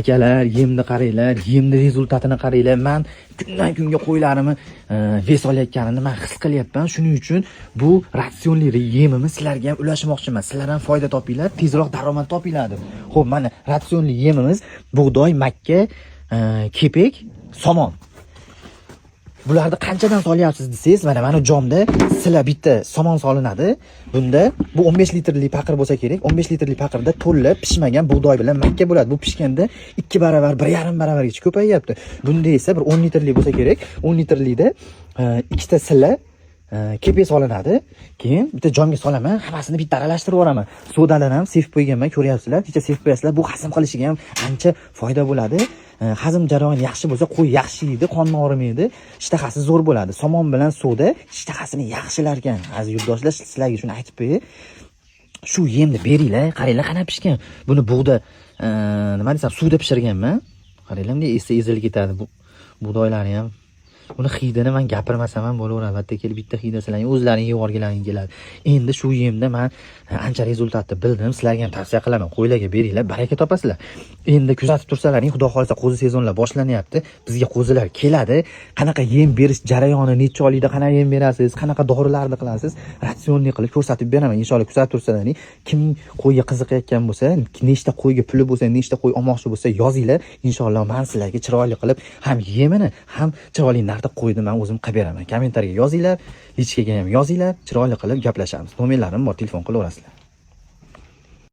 akalar, yemni qaranglar, yemni rezultatini qaranglar. Men kundan kunga qo'ylarimni ves olayotganini men his qilyapman. Shuning uchun bu ratsionli yemimiz sizlarga ham ulashmoqchiman. Sizlar ham foyda topinglar, tezroq daromad topinglar deb. Xo'p, mana ratsionli yemimiz bug'doy, makka, kepek, somon. Bularni qanchadan solyapsiz desangiz, mana jomda sizlar bitta somon solinadi. Bunda bu 15 litrlik paqir bo'lsa kerak. 15 litrlik paqirda to'la pishmagan bug'doy bilan makka bo'ladi. Bu pishganda 2 baravar, 1,5 baravargacha ko'payyapti. Bunda esa bir 10 litrlik bo'lsa kerak. 10 litrlikda ikkita silla kepek solinadi. Keyin bitta jomga solaman, hammasini bitta aralashtirib yuboraman. Sodadan ham sevib qo'yganman, ko'ryapsizlar. Kecha sevib qo'yasizlar. Bu hazm qilishiga ham ancha foyda bo'ladi. Hazm jarayoni yaxshi bo'lsa, qo'y yaxshi yeydi, qonni og'rimaydi, ishtahasi zo'r bo'ladi. Somon bilan soda ishtahasini yaxshilar ekan. Aziz yurtdoshlar, sizlarga shuni aytib qo'yay. Shu yemni beringlar, qaranglar qana pishgan. Buni bug'da nima desam, suvda pishirganman. Qaranglar, bunday ezilib ketadi bu bug'doylari ham. Buni hidini men gapirmasam ham bo'laveradi. Albatta kelib bitta hida sizlarning o'zlaring yeb o'rganlaring keladi. Endi shu yemda men ancha rezultatni bildim. Sizlarga ham tavsiya qilaman. Qo'ylarga beringlar, baraka topasizlar. Endi kuzatib tursalaring, xudo xolisa qo'zi sezonlar boshlanyapti. Bizga qo'zilar keladi. Qanaqa yem berish jarayoni, necha oylikda qanaqa yem berasiz, qanaqa dorilarni qilasiz, ratsionli qilib ko'rsatib beraman. Inshaalloh kuzatib tursalaring. Kim qo'yga qiziqayotgan bo'lsa, nechta qo'yga puli bo'lsa, nechta qo'y olmoqchi bo'lsa, yozinglar. Inshaalloh men sizlarga chiroyli qilib ham yemini, ham chiroyli qo'ydim, men o'zim qilib beraman. Kommentariyaga yozinglar, lichkaga ham yozinglar, chiroyli qilib gaplashamiz. Nomerlarim bor, telefon qilaverasizlar.